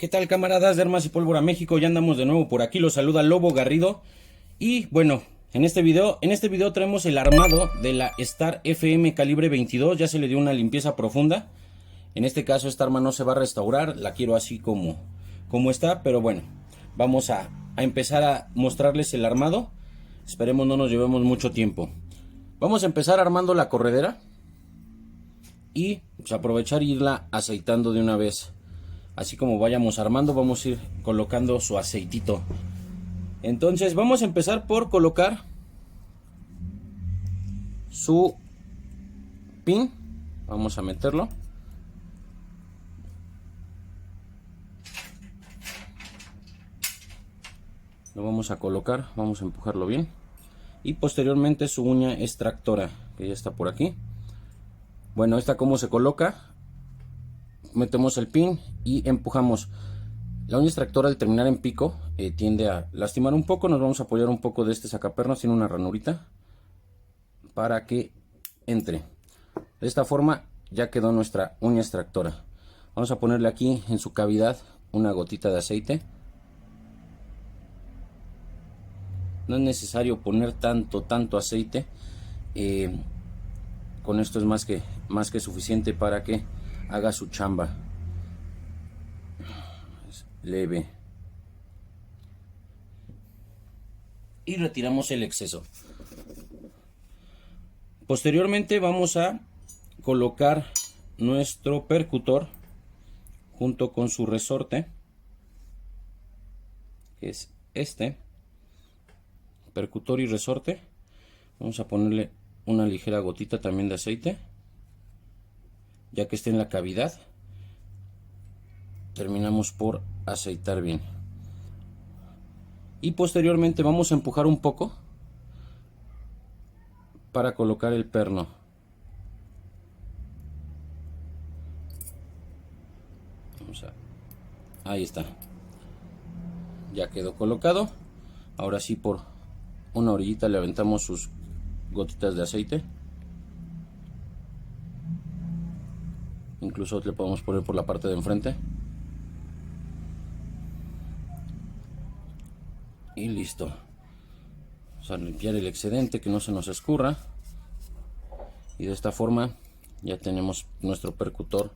¿Qué tal, camaradas de Armas y Pólvora México? Ya andamos de nuevo por aquí, los saluda Lobo Garrido. Y bueno, en este video traemos el armado de la Star FM calibre 22. Ya se le dio una limpieza profunda. En este caso esta arma no se va a restaurar, la quiero así como está. Pero bueno, vamos a empezar a mostrarles el armado. Esperemos no nos llevemos mucho tiempo. Vamos a empezar armando la corredera. Y pues, aprovechar e irla aceitando de una vez. Así como vayamos armando, vamos a ir colocando su aceitito. Entonces vamos a empezar por colocar su pin. Vamos a meterlo. Lo vamos a colocar, vamos a empujarlo bien. Y posteriormente su uña extractora, que ya está por aquí. Bueno, esta cómo se coloca. Metemos el pin y empujamos. La uña extractora al terminar en pico tiende a lastimar un poco. Nos vamos a apoyar un poco de este sacapernos. Tiene una ranurita para que entre. De esta forma ya quedó nuestra uña extractora. Vamos a ponerle aquí en su cavidad una gotita de aceite. No es necesario poner tanto aceite. Con esto es más que suficiente para que haga su chamba. Es leve. Y retiramos el exceso. Posteriormente vamos a colocar nuestro percutor junto con su resorte, que es este percutor y resorte. Vamos a ponerle una ligera gotita también de aceite, ya que esté en la cavidad. Terminamos por aceitar bien y posteriormente vamos a empujar un poco para colocar el perno. Ahí está, ya quedó colocado. Ahora sí, por una orillita le aventamos sus gotitas de aceite. Incluso le podemos poner por la parte de enfrente. Y listo. Vamos a limpiar el excedente, que no se nos escurra. Y de esta forma ya tenemos nuestro percutor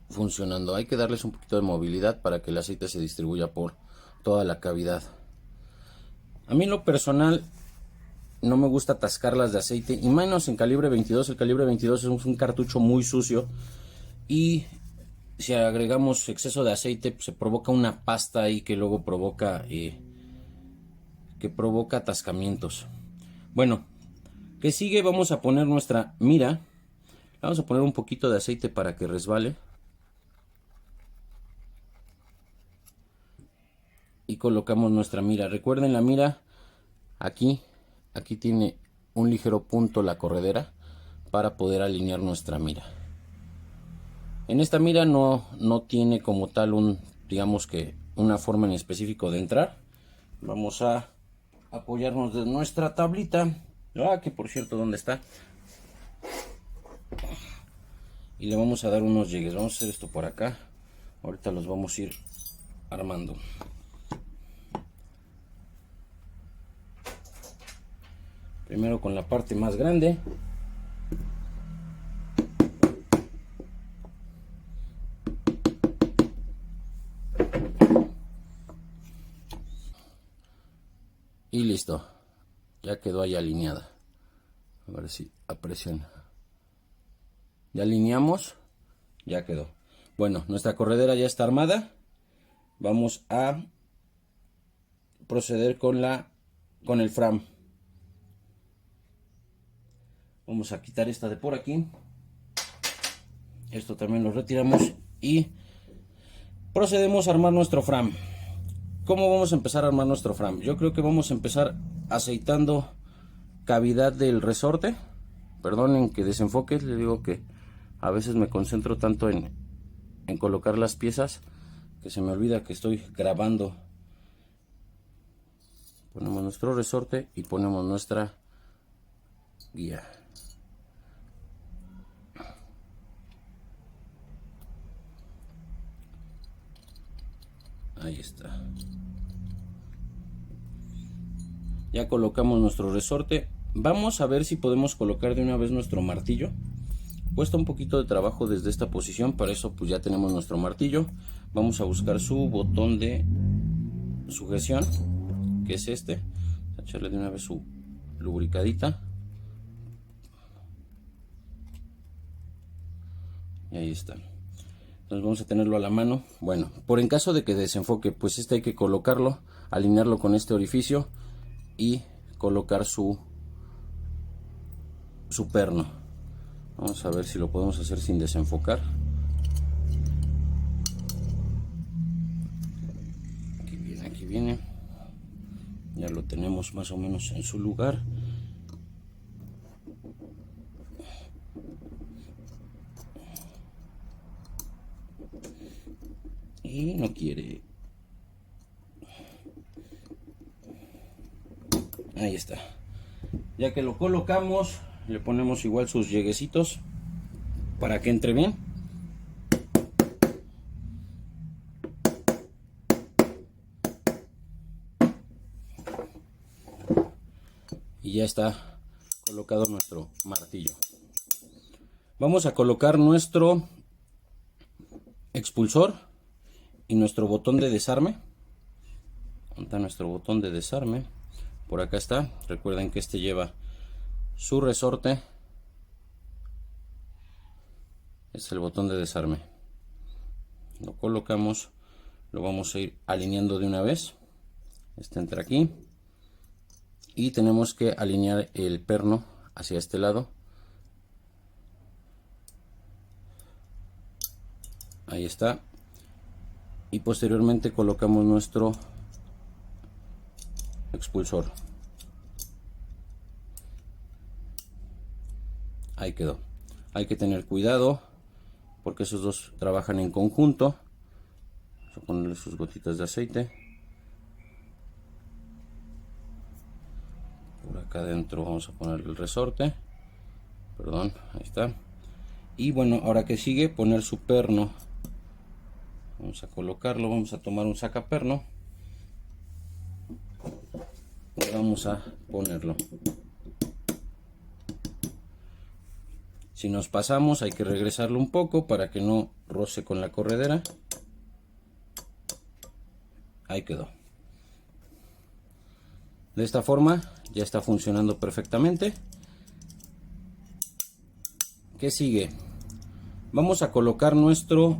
funcionando. Hay que darles un poquito de movilidad para que el aceite se distribuya por toda la cavidad. A mí en lo personal no me gusta atascarlas de aceite, y menos en calibre 22. El calibre 22 es un cartucho muy sucio, y si agregamos exceso de aceite pues se provoca una pasta ahí que luego provoca atascamientos. Bueno, que sigue, vamos a poner nuestra mira. Vamos a poner un poquito de aceite para que resbale. Y colocamos nuestra mira. Recuerden, la mira aquí tiene un ligero punto la corredera para poder alinear nuestra mira. En esta mira no tiene como tal digamos que una forma en específico de entrar. Vamos a apoyarnos de nuestra tablita. Que por cierto, ¿dónde está? Y le vamos a dar unos llegues. Vamos a hacer esto por acá. Ahorita los vamos a ir armando. Primero con la parte más grande. Y listo. Ya quedó ahí alineada. A ver si aprecian. Ya alineamos. Ya quedó. Bueno, nuestra corredera ya está armada. Vamos a proceder con el fram. Vamos a quitar esta de por aquí. Esto también lo retiramos y procedemos a armar nuestro fram. ¿Cómo vamos a empezar a armar nuestro fram? Yo creo que vamos a empezar aceitando cavidad del resorte. Perdonen que desenfoque, les digo que a veces me concentro tanto en colocar las piezas que se me olvida que estoy grabando. Ponemos nuestro resorte y ponemos nuestra guía. Ahí está. Ya colocamos nuestro resorte. Vamos a ver si podemos colocar de una vez nuestro martillo. Cuesta un poquito de trabajo desde esta posición, para eso pues ya tenemos nuestro martillo. Vamos a buscar su botón de sujeción, que es este. A echarle de una vez su lubricadita. Y ahí está. Entonces vamos a tenerlo a la mano. Bueno, por en caso de que desenfoque, pues este hay que colocarlo, alinearlo con este orificio y colocar su perno. Vamos a ver si lo podemos hacer sin desenfocar. Aquí viene, aquí viene. Ya lo tenemos más o menos en su lugar. Y no quiere. Ahí está. Ya que lo colocamos, le ponemos igual sus lleguecitos para que entre bien. Y ya está colocado nuestro martillo. Vamos a colocar nuestro expulsor y nuestro botón de desarme. ¿Dónde está nuestro botón de desarme? Por acá está. Recuerden que este lleva su resorte. Este es el botón de desarme. Lo colocamos, lo vamos a ir alineando de una vez. Este entra aquí y tenemos que alinear el perno hacia este lado. Ahí está. Y posteriormente colocamos nuestro expulsor. Ahí quedó. Hay que tener cuidado porque esos dos trabajan en conjunto. Vamos a ponerle sus gotitas de aceite. Por acá adentro vamos a poner el resorte. Perdón, ahí está. Y bueno, ahora que sigue, poner su perno. Vamos a colocarlo, vamos a tomar un sacaperno y vamos a ponerlo. Si nos pasamos, hay que regresarlo un poco para que no roce con la corredera. Ahí quedó. De esta forma ya está funcionando perfectamente. ¿Qué sigue? Vamos a colocar nuestro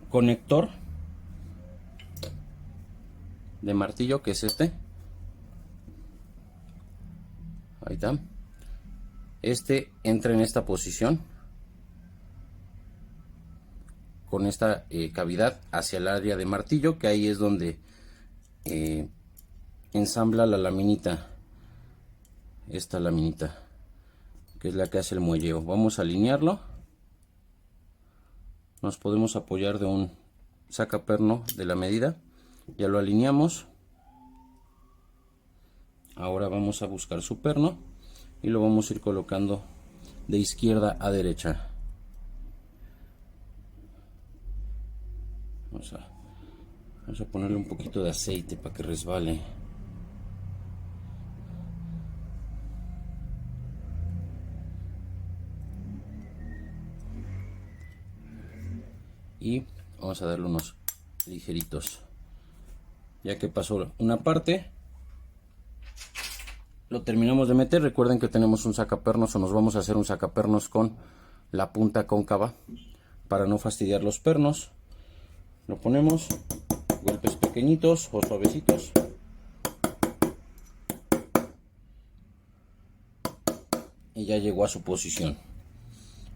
conector de martillo, que es este. Ahí está. Este entra en esta posición con esta cavidad hacia el área de martillo, que ahí es donde ensambla la laminita, esta laminita que es la que hace el muelleo. Vamos a alinearlo. Nos podemos apoyar de un sacaperno de la medida. Ya lo alineamos. Ahora vamos a buscar su perno y lo vamos a ir colocando de izquierda a derecha. Vamos a ponerle un poquito de aceite para que resbale. Y vamos a darle unos ligeritos. Ya que pasó una parte, lo terminamos de meter. Recuerden que tenemos un sacapernos, o nos vamos a hacer un sacapernos con la punta cóncava para no fastidiar los pernos. Lo ponemos, golpes pequeñitos o suavecitos. Y ya llegó a su posición.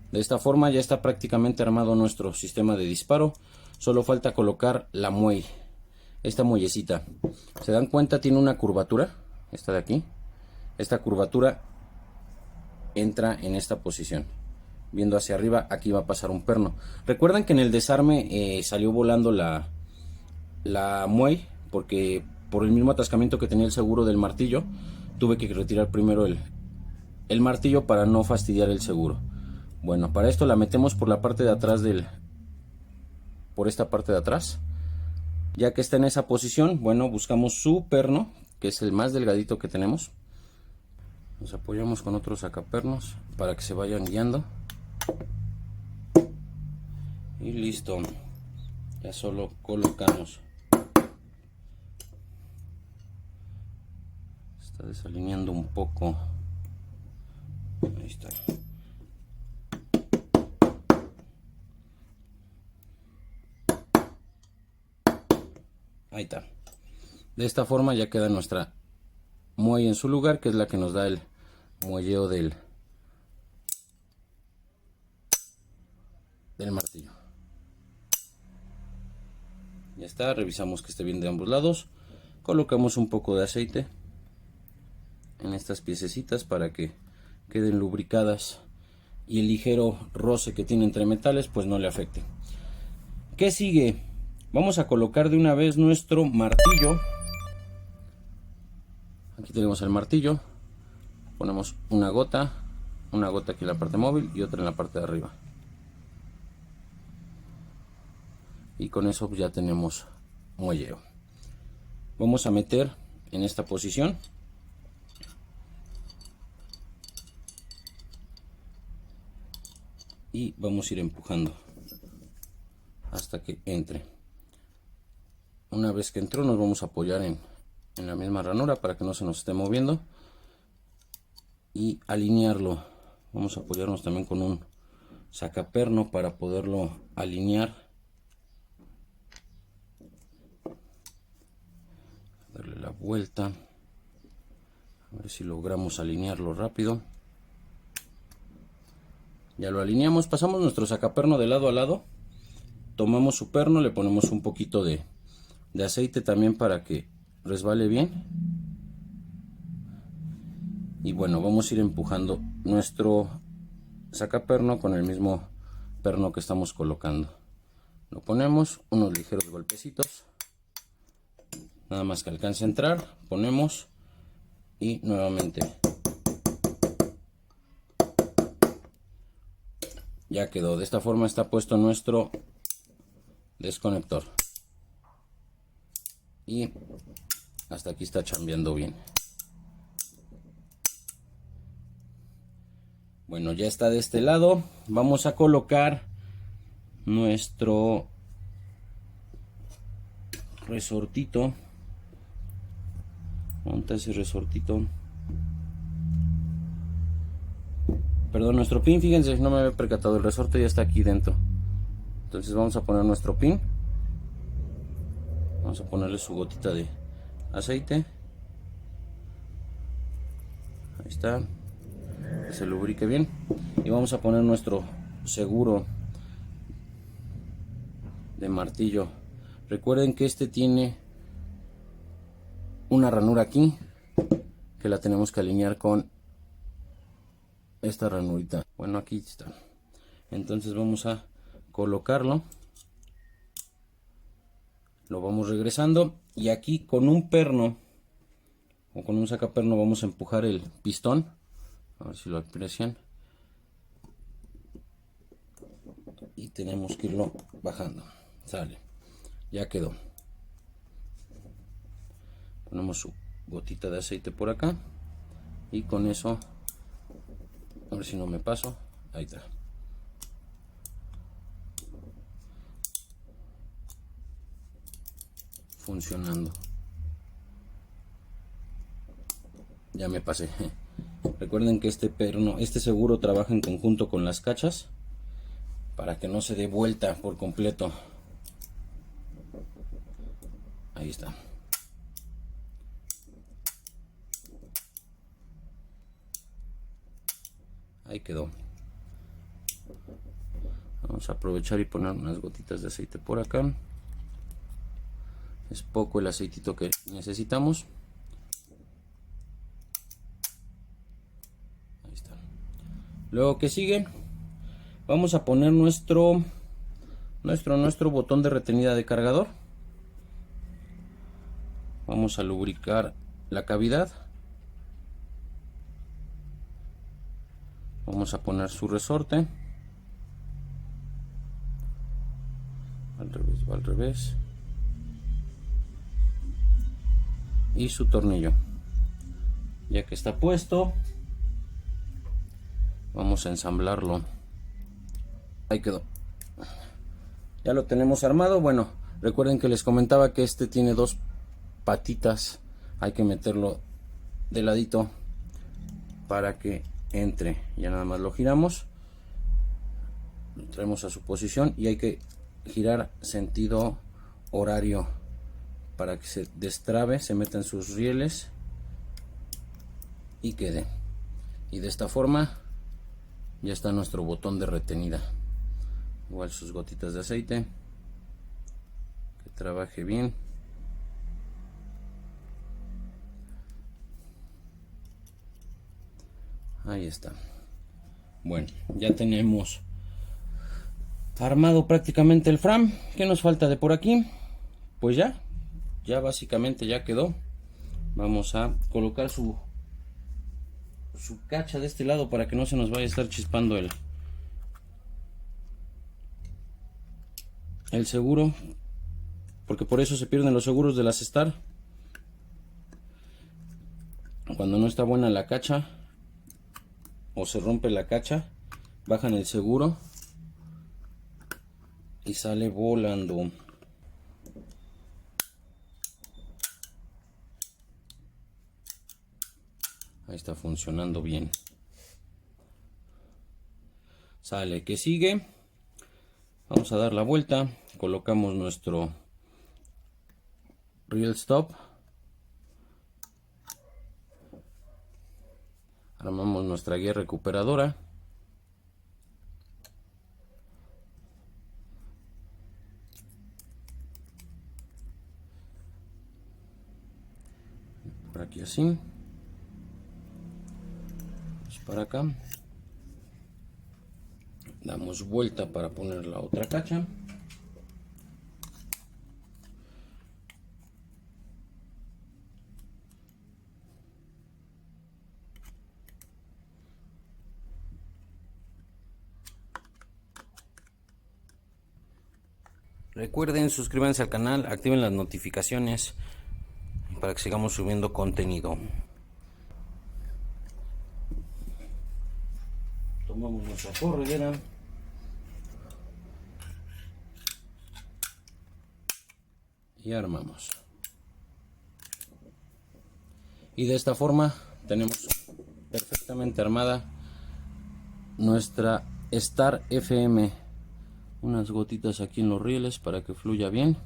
De esta forma ya está prácticamente armado nuestro sistema de disparo. Solo falta colocar la muelle, esta muellecita. ¿Se dan cuenta? Tiene una curvatura, esta de aquí. Esta curvatura entra en esta posición. Viendo hacia arriba, aquí va a pasar un perno. Recuerdan que en el desarme salió volando la muelle, porque por el mismo atascamiento que tenía el seguro del martillo, tuve que retirar primero el martillo para no fastidiar el seguro. Bueno, para esto la metemos por la parte de atrás por esta parte de atrás. Ya que está en esa posición, bueno, buscamos su perno, que es el más delgadito que tenemos. Nos apoyamos con otros sacapernos para que se vayan guiando. Y listo. Ya solo colocamos. Está desalineando un poco. Ahí está. Ahí está. De esta forma ya queda nuestra muelle en su lugar, que es la que nos da el muelleo del martillo. Ya está, revisamos que esté bien de ambos lados. Colocamos un poco de aceite en estas piececitas para que queden lubricadas y el ligero roce que tiene entre metales pues no le afecte. ¿Qué sigue? Vamos a colocar de una vez nuestro martillo. Aquí tenemos el martillo. Ponemos una gota aquí en la parte móvil y otra en la parte de arriba. Y con eso ya tenemos muelleo. Vamos a meter en esta posición y vamos a ir empujando hasta que entre. Una vez que entró nos vamos a apoyar en la misma ranura para que no se nos esté moviendo y alinearlo. Vamos a apoyarnos también con un sacaperno para poderlo alinear. Darle la vuelta, a ver si logramos alinearlo rápido. Ya lo alineamos, pasamos nuestro sacaperno de lado a lado, tomamos su perno, le ponemos un poquito de aceite también para que resbale bien. Y bueno, vamos a ir empujando nuestro sacaperno con el mismo perno que estamos colocando. Lo ponemos, unos ligeros golpecitos. Nada más que alcance a entrar, ponemos y nuevamente. Ya quedó. De esta forma está puesto nuestro desconector. Y hasta aquí está chambeando bien. Bueno, ya está de este lado. Vamos a colocar nuestro resortito. Monta ese resortito. Perdón, nuestro pin, fíjense, no me había percatado, el resorte ya está aquí dentro. Entonces vamos a poner nuestro pin. Vamos a ponerle su gotita de aceite. Ahí está. Que se lubrique bien. Y vamos a poner nuestro seguro de martillo. Recuerden que este tiene una ranura aquí que la tenemos que alinear con esta ranurita. Bueno, aquí está. Entonces vamos a colocarlo, lo vamos regresando y aquí con un perno o con un sacaperno vamos a empujar el pistón, a ver si lo aprecian, y tenemos que irlo bajando. Sale, ya quedó. Ponemos su gotita de aceite por acá y con eso, a ver si no me paso, ahí está. Funcionando. Ya me pasé. Recuerden que este seguro trabaja en conjunto con las cachas para que no se dé vuelta por completo. Ahí está. Ahí quedó. Vamos a aprovechar y poner unas gotitas de aceite por acá. Es poco el aceitito que necesitamos. Ahí está. Luego, que sigue, vamos a poner nuestro botón de retenida de cargador. Vamos a lubricar la cavidad. Vamos a poner su resorte. Al revés, va al revés. y su tornillo. Ya que está puesto, vamos a ensamblarlo. Ahí quedó. Ya lo tenemos armado. Bueno, recuerden que les comentaba que este tiene dos patitas. Hay que meterlo de ladito para que entre. Ya nada más lo giramos, lo traemos a su posición y hay que girar sentido horario para que se destrabe, se metan sus rieles y quede. Y de esta forma ya está nuestro botón de retenida. Igual sus gotitas de aceite, que trabaje bien. Ahí está. Bueno, ya tenemos armado prácticamente el fram. ¿Qué nos falta de por aquí? Pues ya básicamente ya quedó. Vamos a colocar su cacha de este lado para que no se nos vaya a estar chispando el seguro, porque por eso se pierden los seguros de las Star. Cuando no está buena la cacha o se rompe la cacha, bajan el seguro y sale volando. Ahí está funcionando bien. Sale, que sigue. Vamos a dar la vuelta, colocamos nuestro reel stop, armamos nuestra guía recuperadora, por aquí así, vamos para acá. Damos vuelta para poner la otra cacha. Recuerden, suscríbanse al canal, activen las notificaciones para que sigamos subiendo contenido. Tomamos nuestra corredera. Y armamos. Y de esta forma tenemos perfectamente armada nuestra Star FM. Unas gotitas aquí en los rieles para que fluya bien.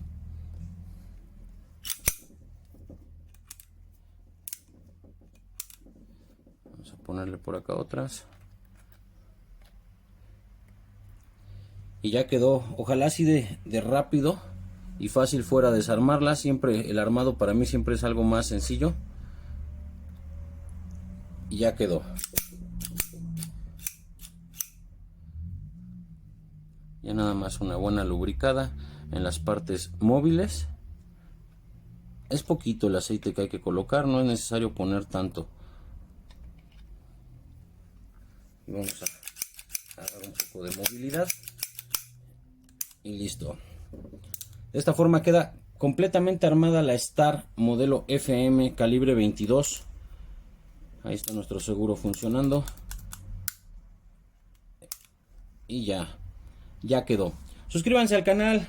Vamos a ponerle por acá otras. Y ya quedó. Ojalá así de rápido y fácil fuera desarmarla. Siempre el armado para mí siempre es algo más sencillo. Y ya quedó. Ya nada más una buena lubricada en las partes móviles. Es poquito el aceite que hay que colocar, no es necesario poner tanto. Y vamos a dar un poco de movilidad. Y listo. De esta forma queda completamente armada la Star modelo FM calibre 22. Ahí está nuestro seguro funcionando. Y ya quedó. Suscríbanse al canal.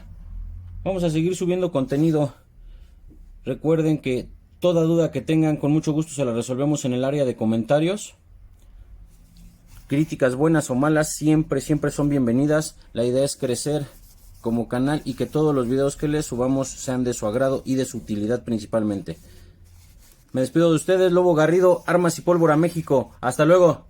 Vamos a seguir subiendo contenido. Recuerden que toda duda que tengan, con mucho gusto se la resolvemos en el área de comentarios. Críticas buenas o malas siempre son bienvenidas. La idea es crecer como canal y que todos los videos que les subamos sean de su agrado y de su utilidad principalmente. Me despido de ustedes, Lobo Garrido, Armas y Pólvora México. Hasta luego.